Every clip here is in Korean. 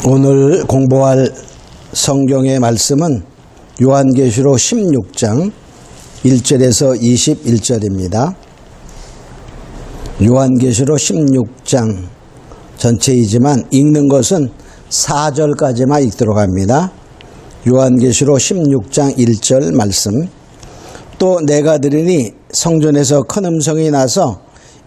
오늘 공부할 성경의 말씀은 요한계시록 16장 1절에서 21절입니다. 요한계시록 16장 전체이지만 읽는 것은 4절까지만 읽도록 합니다. 요한계시록 16장 1절 말씀. 또 내가 들으니 성전에서 큰 음성이 나서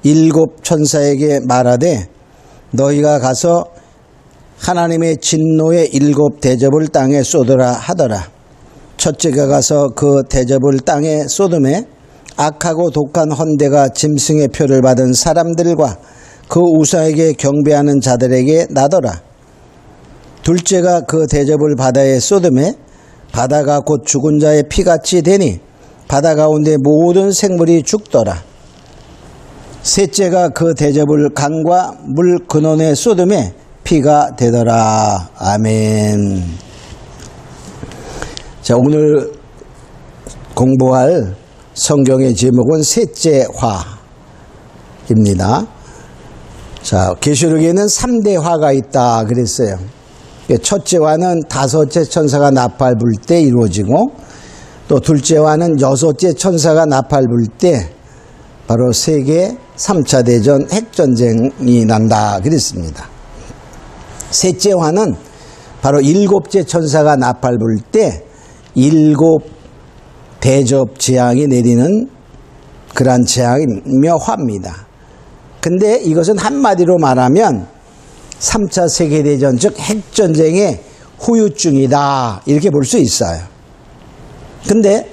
일곱 천사에게 말하되 너희가 가서 하나님의 진노의 일곱 대접을 땅에 쏟으라 하더라. 첫째가 가서 그 대접을 땅에 쏟음에 악하고 독한 헌대가 짐승의 표를 받은 사람들과 그 우상에게 경배하는 자들에게 나더라. 둘째가 그 대접을 바다에 쏟음에 바다가 곧 죽은 자의 피같이 되니 바다 가운데 모든 생물이 죽더라. 셋째가 그 대접을 강과 물 근원에 쏟음에 피가 되더라. 아멘. 자, 오늘 공부할 성경의 제목은 셋째 화입니다. 자, 계시록에는 3대 화가 있다 그랬어요. 첫째 화는 다섯째 천사가 나팔 불 때 이루어지고, 또 둘째 화는 여섯째 천사가 나팔 불 때 바로 세계 3차 대전 핵전쟁이 난다 그랬습니다. 셋째 화는 바로 일곱째 천사가 나팔 불 때 일곱 대접 재앙이 내리는 그러한 재앙이며 화입니다. 근데 이것은 한마디로 말하면 3차 세계대전 즉 핵전쟁의 후유증이다 이렇게 볼 수 있어요. 근데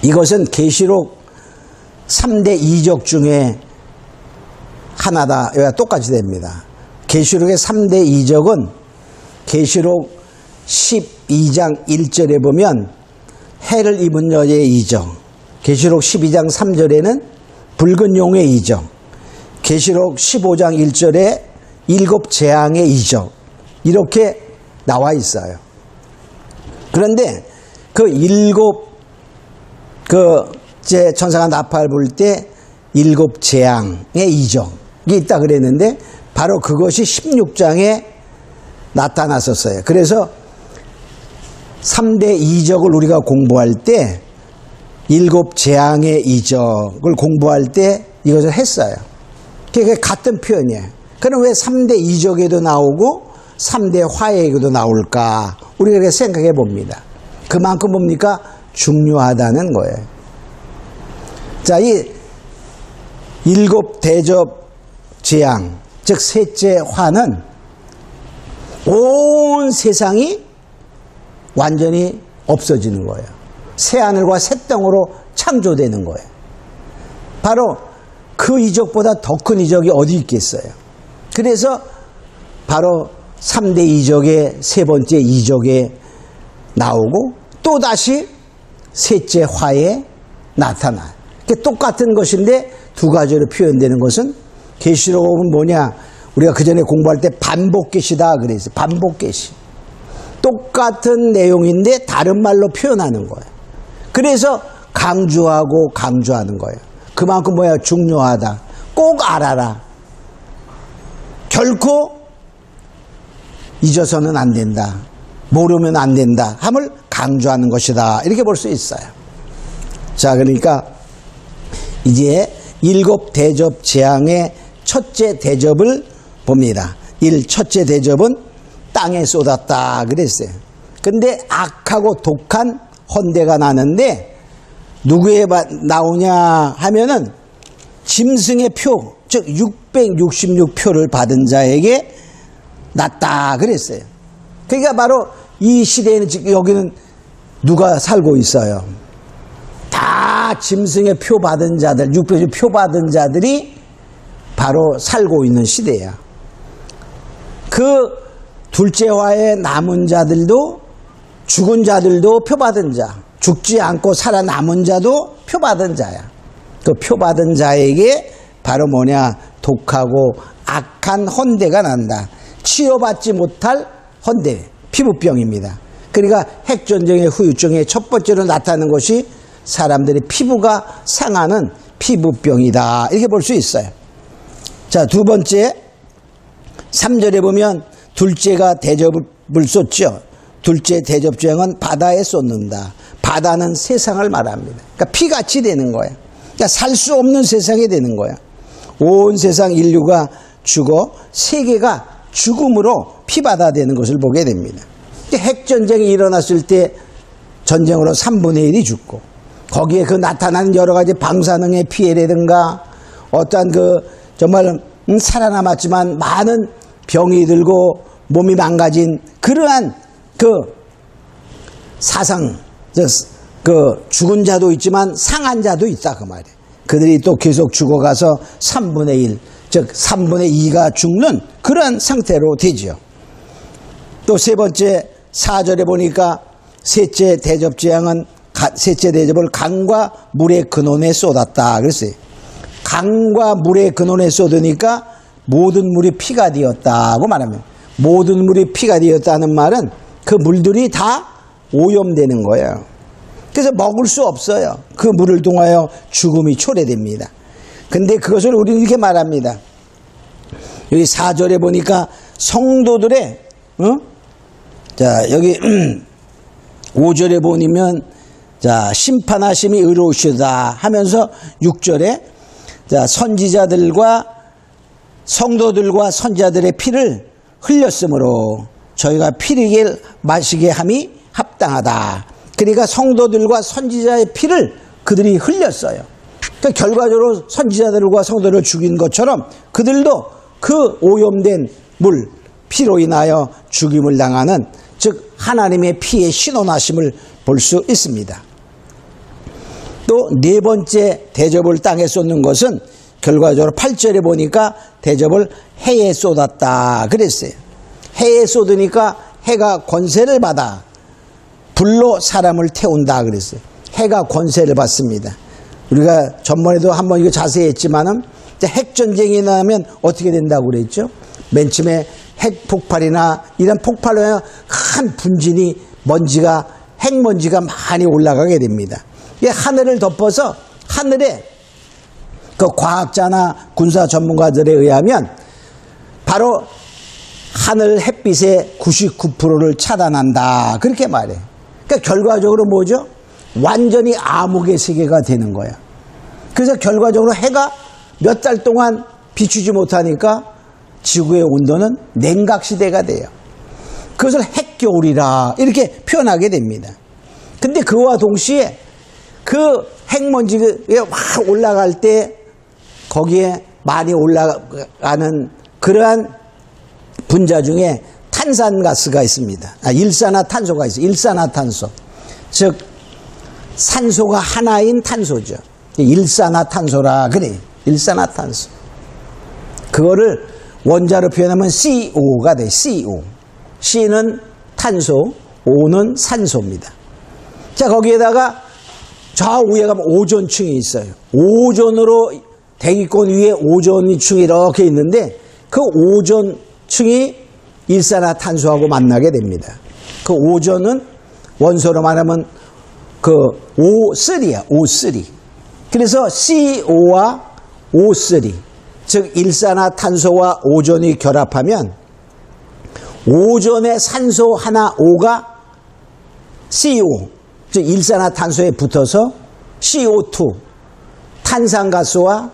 이것은 계시록 3대 이적 중에 하나다. 여기가 똑같이 됩니다. 계시록의 3대 이적은 계시록 12장 1절에 보면 해를 입은 여의 이적, 계시록 12장 3절에는 붉은 용의 이적, 계시록 15장 1절에 일곱 재앙의 이적, 이렇게 나와 있어요. 그런데 그 일곱 제 천사가 나팔 불 때 일곱 재앙의 이적이 있다 그랬는데 바로 그것이 16장에 나타났었어요. 그래서 3대 이적을 우리가 공부할 때 일곱 재앙의 이적을 공부할 때 이것을 했어요. 그게 같은 표현이에요. 그럼 왜 3대 이적에도 나오고 3대 화에도 나올까? 우리가 그렇게 생각해 봅니다. 그만큼 뭡니까? 중요하다는 거예요. 자, 이 일곱 대접 재앙, 즉 셋째 화는 온 세상이 완전히 없어지는 거예요. 새하늘과 새 땅으로 창조되는 거예요. 바로 그 이적보다 더 큰 이적이 어디 있겠어요. 그래서 바로 3대 이적의 세 번째 이적에 나오고 또다시 셋째 화에 나타나요. 똑같은 것인데 두 가지로 표현되는 것은 계시록은 뭐냐? 우리가 그 전에 공부할 때 반복계시다 그랬어요. 반복계시. 똑같은 내용인데 다른 말로 표현하는 거예요. 그래서 강조하고 강조하는 거예요. 그만큼 뭐야? 중요하다. 꼭 알아라. 결코 잊어서는 안 된다. 모르면 안 된다. 함을 강조하는 것이다. 이렇게 볼 수 있어요. 자, 그러니까 이제 일곱 대접 재앙의 첫째 대접을 봅니다. 첫째 대접은 땅에 쏟았다 그랬어요. 근데 악하고 독한 헌대가 나는데 누구에 나오냐 하면은 짐승의 표, 즉 666표를 받은 자에게 났다 그랬어요. 그러니까 바로 이 시대에는 지금 여기는 누가 살고 있어요? 다 짐승의 표 받은 자들, 666표 받은 자들이 바로 살고 있는 시대야. 그 둘째 화에 남은 자들도, 죽은 자들도 표 받은 자, 죽지 않고 살아남은 자도 표 받은 자야. 그 표 받은 자에게 바로 뭐냐? 독하고 악한 헌대가 난다. 치료받지 못할 헌대, 피부병입니다. 그러니까 핵전쟁의 후유증의 첫 번째로 나타나는 것이 사람들의 피부가 상하는 피부병이다. 이렇게 볼 수 있어요. 자, 두 번째 3절에 보면 둘째가 대접을 쏟죠. 둘째 대접죄행은 바다에 쏟는다. 바다는 세상을 말합니다. 그러니까 피같이 되는 거야. 그러니까 살 수 없는 세상이 되는 거야. 온 세상 인류가 죽어 세계가 죽음으로 피바다 되는 것을 보게 됩니다. 핵전쟁이 일어났을 때 전쟁으로 3분의 1이 죽고 거기에 그 나타나는 여러 가지 방사능의 피해라든가 어떠한 정말 살아남았지만 많은 병이 들고 몸이 망가진 그러한 사상, 죽은 자도 있지만 상한 자도 있다 그 말이에요. 그들이 또 계속 죽어가서 3분의 1, 즉 3분의 2가 죽는 그런 상태로 되죠. 또 세 번째 4절에 보니까 셋째 대접재앙은 셋째 대접을 강과 물의 근원에 쏟았다 그랬어요. 강과 물의 근원에 쏟으니까 모든 물이 피가 되었다고 말합니다. 모든 물이 피가 되었다는 말은 그 물들이 다 오염되는 거예요. 그래서 먹을 수 없어요. 그 물을 통하여 죽음이 초래됩니다. 근데 그것을 우리는 이렇게 말합니다. 여기 4절에 보니까 성도들의 자 여기 5절에 보면 자 심판하심이 의로우시다 하면서 6절에 자 선지자들과 성도들과 선지자들의 피를 흘렸으므로 저희가 피를 마시게 함이 합당하다. 그러니까 성도들과 선지자의 피를 그들이 흘렸어요. 그러니까 결과적으로 선지자들과 성도를 죽인 것처럼 그들도 그 오염된 물, 피로 인하여 죽임을 당하는 즉 하나님의 피의 신원하심을 볼 수 있습니다. 또 네 번째 대접을 땅에 쏟는 것은 결과적으로 8절에 보니까 대접을 해에 쏟았다 그랬어요. 해에 쏟으니까 해가 권세를 받아 불로 사람을 태운다 그랬어요. 해가 권세를 받습니다. 우리가 전번에도 한번 이거 자세히 했지만은 핵전쟁이 나면 어떻게 된다고 그랬죠? 맨 처음에 핵폭발이나 이런 폭발로 인해 큰 분진이 핵먼지가 많이 올라가게 됩니다. 이게 하늘을 덮어서 하늘에 그 과학자나 군사 전문가들에 의하면 바로 하늘 햇빛의 99%를 차단한다. 그렇게 말해요. 그러니까 결과적으로 뭐죠? 완전히 암흑의 세계가 되는 거야. 그래서 결과적으로 해가 몇 달 동안 비추지 못하니까 지구의 온도는 냉각시대가 돼요. 그것을 핵겨울이라 이렇게 표현하게 됩니다. 근데 그와 동시에 그 핵먼지가 확 올라갈 때 거기에 많이 올라가는 그러한 분자 중에 탄산가스가 있습니다. 일산화탄소가 있어요. 일산화탄소. 즉 산소가 하나인 탄소죠. 일산화탄소라 그래. 일산화탄소. 그거를 원자로 표현하면 CO가 돼. CO. C는 탄소, O는 산소입니다. 자, 거기에다가 좌우에 가면 오존층이 있어요. 오존으로 대기권 위에 오존층이 이렇게 있는데 그 오존층이 일산화탄소하고 만나게 됩니다. 그 오존은 원소로 말하면 그 O3야, O3. 그래서 CO-와 O3, 즉 일산화탄소와 오존이 결합하면 오존의 산소 하나 O가 CO, 즉 일산화탄소에 붙어서 CO2, 탄산가스와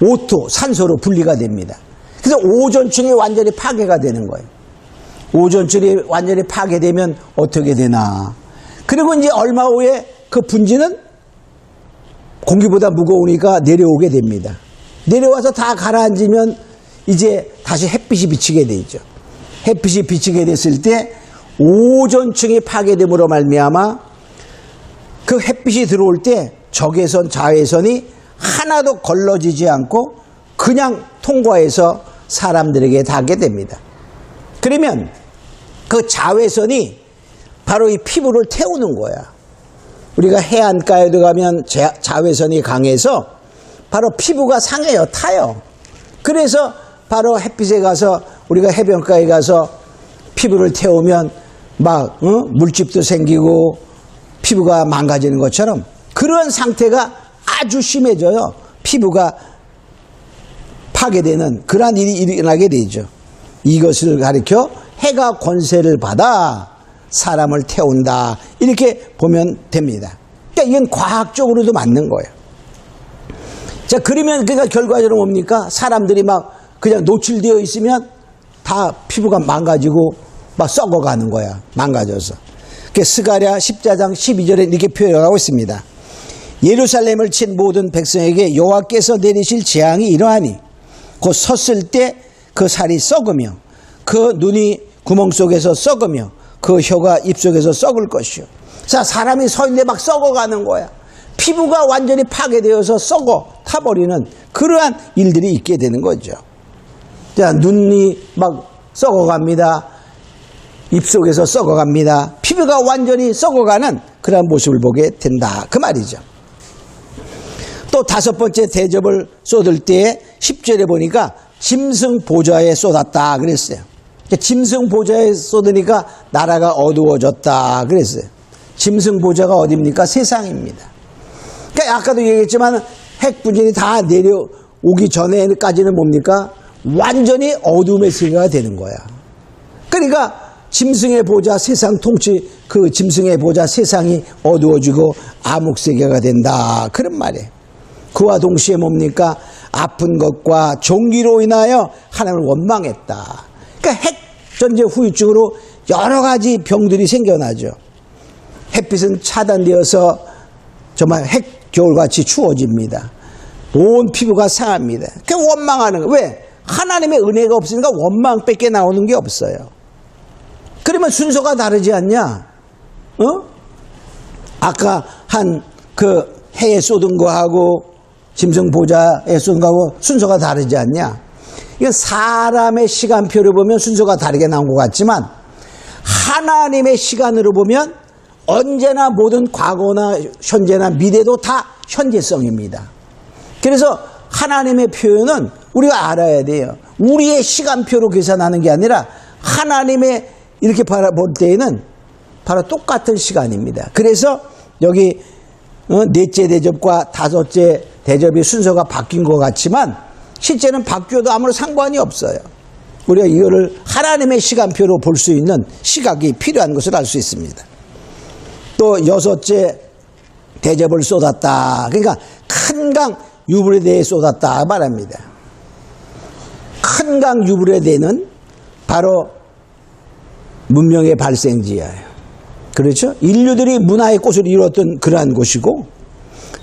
O2, 산소로 분리가 됩니다. 그래서 오존층이 완전히 파괴가 되는 거예요. 오존층이 완전히 파괴되면 어떻게 되나. 그리고 이제 얼마 후에 그 분지는 공기보다 무거우니까 내려오게 됩니다. 내려와서 다 가라앉으면 이제 다시 햇빛이 비치게 되죠. 햇빛이 비치게 됐을 때 오존층이 파괴됨으로 말미암아 그 햇빛이 들어올 때 적외선, 자외선이 하나도 걸러지지 않고 그냥 통과해서 사람들에게 닿게 됩니다. 그러면 그 자외선이 바로 이 피부를 태우는 거야. 우리가 해안가에도 가면 자외선이 강해서 바로 피부가 상해요. 타요. 그래서 바로 햇빛에 가서 우리가 해변가에 가서 피부를 태우면 막 물집도 생기고 피부가 망가지는 것처럼 그런 상태가 아주 심해져요. 피부가 파괴되는 그러한 일이 일어나게 되죠. 이것을 가리켜 해가 권세를 받아 사람을 태운다. 이렇게 보면 됩니다. 그러니까 이건 과학적으로도 맞는 거예요. 자, 그러면 그러니까 결과적으로 뭡니까? 사람들이 막 그냥 노출되어 있으면 다 피부가 망가지고 막 썩어가는 거야. 망가져서. 스가랴 10장 12절에 이렇게 표현하고 있습니다. 예루살렘을 친 모든 백성에게 여호와께서 내리실 재앙이 이러하니 곧 섰을 때 그 살이 썩으며 그 눈이 구멍 속에서 썩으며 그 혀가 입속에서 썩을 것이요. 자, 사람이 서 있는데 막 썩어가는 거야. 피부가 완전히 파괴되어서 썩어 타버리는 그러한 일들이 있게 되는 거죠. 자, 눈이 막 썩어갑니다. 입속에서 썩어갑니다. 피부가 완전히 썩어가는 그런 모습을 보게 된다. 그 말이죠. 또 다섯 번째 대접을 쏟을 때에 10절에 보니까 짐승 보좌에 쏟았다 그랬어요. 짐승 보좌에 쏟으니까 나라가 어두워졌다 그랬어요. 짐승 보좌가 어디입니까? 세상입니다. 그러니까 아까도 얘기했지만 핵분진이 다 내려오기 전에까지는 뭡니까? 완전히 어둠의 세계가 되는 거야. 그러니까 짐승의 보좌 세상 통치 그 짐승의 보좌 세상이 어두워지고 암흑세계가 된다. 그런 말이에요. 그와 동시에 뭡니까? 아픈 것과 종기로 인하여 하나님을 원망했다. 그러니까 핵전쟁 후유증으로 여러 가지 병들이 생겨나죠. 햇빛은 차단되어서 정말 핵겨울같이 추워집니다. 온 피부가 상합니다. 그 원망하는 거예요. 왜? 하나님의 은혜가 없으니까 원망밖에 나오는 게 없어요. 그러면 순서가 다르지 않냐? 아까 한 그 해에 쏟은 거하고 짐승 보좌에 쏟은 거하고 순서가 다르지 않냐? 이건 사람의 시간표를 보면 순서가 다르게 나온 것 같지만 하나님의 시간으로 보면 언제나 모든 과거나 현재나 미래도 다 현재성입니다. 그래서 하나님의 표현은 우리가 알아야 돼요. 우리의 시간표로 계산하는 게 아니라 하나님의 이렇게 바라볼 때에는 바로 똑같은 시간입니다. 그래서 여기 넷째 대접과 다섯째 대접의 순서가 바뀐 것 같지만 실제는 바뀌어도 아무런 상관이 없어요. 우리가 이거를 하나님의 시간표로 볼 수 있는 시각이 필요한 것을 알 수 있습니다. 또 여섯째 대접을 쏟았다. 그러니까 큰 강 유브라데에 쏟았다 말합니다. 큰 강 유브라데는 바로 문명의 발생지예요. 그렇죠? 인류들이 문화의 꽃을 이루었던 그러한 곳이고,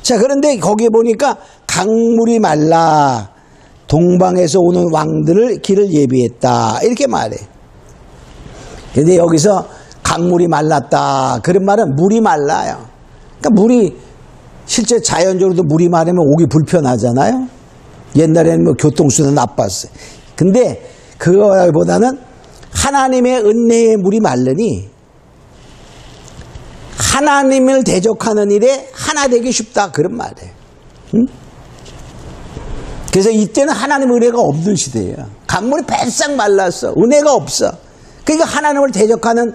자, 그런데 거기에 보니까 강물이 말라 동방에서 오는 왕들을 길을 예비했다 이렇게 말해. 근데 여기서 강물이 말랐다 그런 말은 물이 말라요. 그러니까 물이 실제 자연적으로도 물이 마르면 오기 불편하잖아요. 옛날에는 뭐 교통수도 나빴어요. 근데 그거보다는 하나님의 은혜의 물이 마르니 하나님을 대적하는 일에 하나 되기 쉽다 그런 말이에요. 응? 그래서 이때는 하나님의 은혜가 없는 시대예요. 강물이 바싹 말랐어. 은혜가 없어. 그러니까 하나님을 대적하는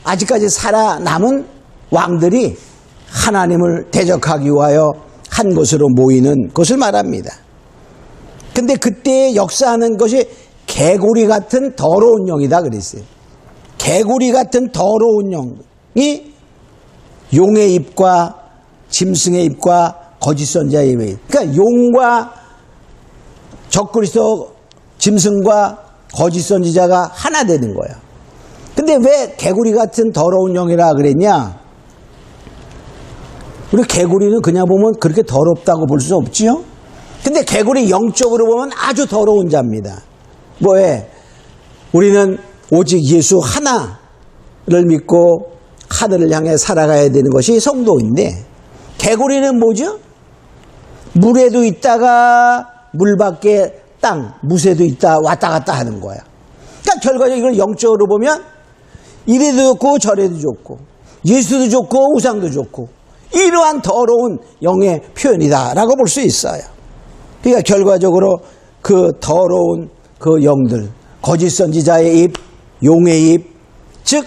아직까지 살아남은 왕들이 하나님을 대적하기 위하여 한 곳으로 모이는 것을 말합니다. 근데 그때 역사하는 것이 개구리 같은 더러운 영이다 그랬어요. 개구리 같은 더러운 영이 용의 입과 짐승의 입과 거짓 선지자의 입. 그러니까 용과 적그리스도 짐승과 거짓 선지자가 하나 되는 거야. 근데 왜 개구리 같은 더러운 영이라 그랬냐? 우리 개구리는 그냥 보면 그렇게 더럽다고 볼 수 없지요? 근데 개구리 영적으로 보면 아주 더러운 자입니다. 뭐에? 우리는 오직 예수 하나를 믿고 하늘을 향해 살아가야 되는 것이 성도인데, 개구리는 뭐죠? 물에도 있다가 물 밖에 땅, 무새도 있다 왔다 갔다 하는 거야. 그러니까 결과적으로 이걸 영적으로 보면 이래도 좋고 저래도 좋고 예수도 좋고 우상도 좋고 이러한 더러운 영의 표현이다라고 볼 수 있어요. 그러니까 결과적으로 그 더러운 그 영들, 거짓 선지자의 입, 용의 입, 즉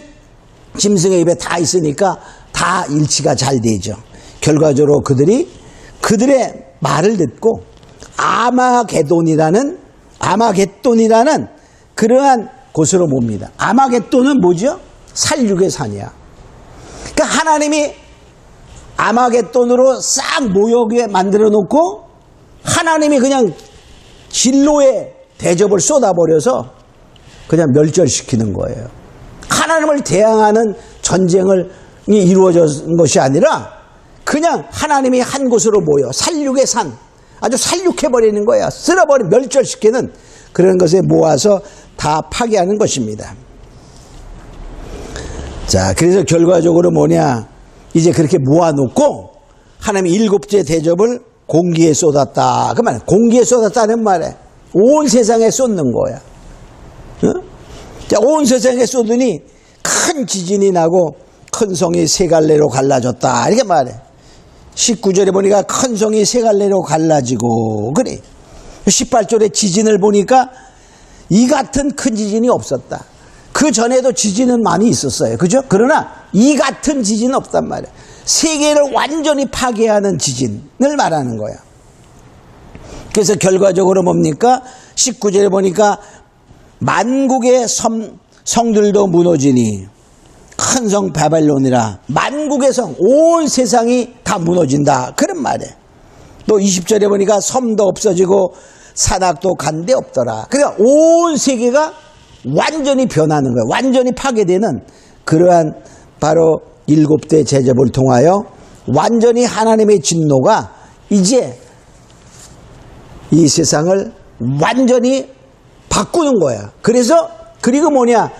짐승의 입에 다 있으니까 다 일치가 잘 되죠. 결과적으로 그들의 말을 듣고 아마겟돈이라는 그러한 곳으로 봅니다. 아마겟돈은 뭐죠? 살육의 산이야. 그러니까 하나님이 아마겟돈으로 싹 모여게 만들어 놓고 하나님이 그냥 진로의 대접을 쏟아버려서 그냥 멸절시키는 거예요. 하나님을 대항하는 전쟁이 이루어진 것이 아니라 그냥 하나님이 한 곳으로 모여 살육의 산, 아주 살육해버리는 거야. 쓸어버리는, 멸절시키는 그런 것에 모아서 다 파괴하는 것입니다. 자, 그래서 결과적으로 뭐냐, 이제 그렇게 모아놓고 하나님이 일곱째 대접을 공기에 쏟았다. 그 말, 공기에 쏟았다는 말에 온 세상에 쏟는 거야. 자, 온 세상에 쏟으니 큰 지진이 나고 큰 성이 세 갈래로 갈라졌다. 이렇게 말해. 19절에 보니까 큰 성이 세 갈래로 갈라지고, 그래. 18절에 지진을 보니까 이 같은 큰 지진이 없었다. 그 전에도 지진은 많이 있었어요. 그죠? 그러나 이 같은 지진은 없단 말이에요. 세계를 완전히 파괴하는 지진을 말하는 거야. 그래서 결과적으로 뭡니까? 19절에 보니까 만국의 성들도 무너지니 큰 성 바벨론이라, 만국의 성, 온 세상이 다 무너진다. 그런 말이에요. 또 20절에 보니까 섬도 없어지고 산악도 간데 없더라. 그러니까 온 세계가 완전히 변하는 거예요. 완전히 파괴되는 그러한 바로 일곱대 제접을 통하여 완전히 하나님의 진노가 이제 이 세상을 완전히 바꾸는 거야. 그리고 뭐냐,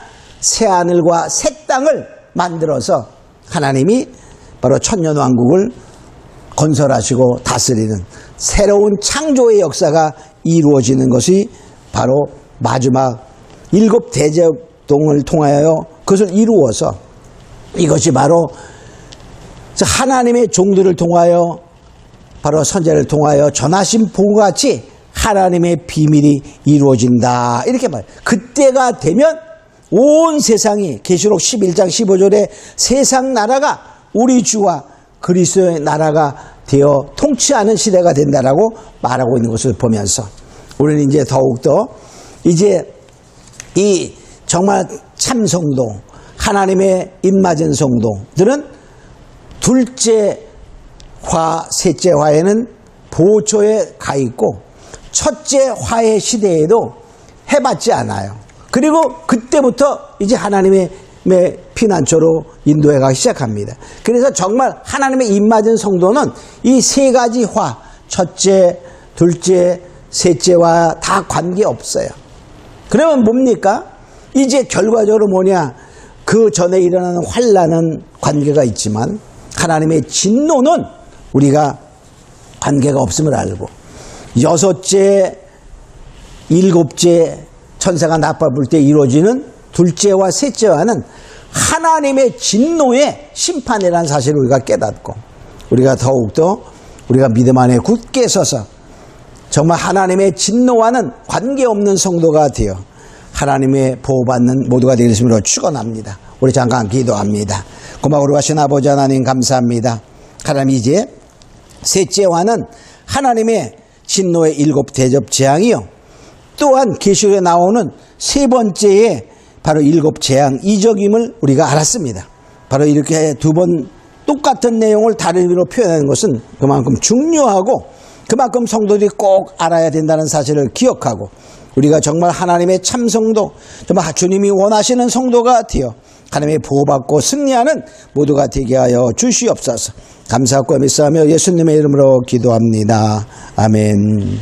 새 하늘과 새 땅을 만들어서 하나님이 바로 천년왕국을 건설하시고 다스리는 새로운 창조의 역사가 이루어지는 것이 바로 마지막 일곱 대접동을 통하여 그것을 이루어서, 이것이 바로 하나님의 종들을 통하여, 바로 선지자를 통하여 전하신 복과 같이 하나님의 비밀이 이루어진다. 이렇게 말해요. 그때가 되면 온 세상이, 계시록 11장 15절에 세상 나라가 우리 주와 그리스도의 나라가 되어 통치하는 시대가 된다라고 말하고 있는 것을 보면서 우리는 이제 더욱더 이제 이 정말 참성도, 하나님의 입맞은 성도들은 둘째 화, 셋째 화에는 보초에 가 있고 첫째 화의 시대에도 해받지 않아요. 그리고 그때부터 이제 하나님의 피난처로 인도해 가기 시작합니다. 그래서 정말 하나님의 입맞은 성도는 이 세 가지 화, 첫째, 둘째, 셋째와 다 관계없어요. 그러면 뭡니까? 이제 결과적으로 뭐냐, 그 전에 일어나는 환난은 관계가 있지만 하나님의 진노는 우리가 관계가 없음을 알고, 여섯째, 일곱째 천사가 나팔 불 때 이루어지는 둘째와 셋째와는 하나님의 진노의 심판이라는 사실을 우리가 깨닫고, 우리가 더욱더 우리가 믿음 안에 굳게 서서 정말 하나님의 진노와는 관계없는 성도가 되어 하나님의 보호받는 모두가 되겠음으로 축원합니다. 우리 잠깐 기도합니다. 고마우로 하신 아버지 하나님 감사합니다. 하나님, 이제 셋째와는 하나님의 진노의 일곱 대접 재앙이요, 또한 계시록에 나오는 세 번째의 바로 일곱 재앙 이적임을 우리가 알았습니다. 바로 이렇게 두 번 똑같은 내용을 다른 의미로 표현하는 것은 그만큼 중요하고 그만큼 성도들이 꼭 알아야 된다는 사실을 기억하고, 우리가 정말 하나님의 참성도, 정말 주님이 원하시는 성도가 되어 하나님의 보호받고 승리하는 모두가 되게 하여 주시옵소서. 감사하고 믿사하며 예수님의 이름으로 기도합니다. 아멘.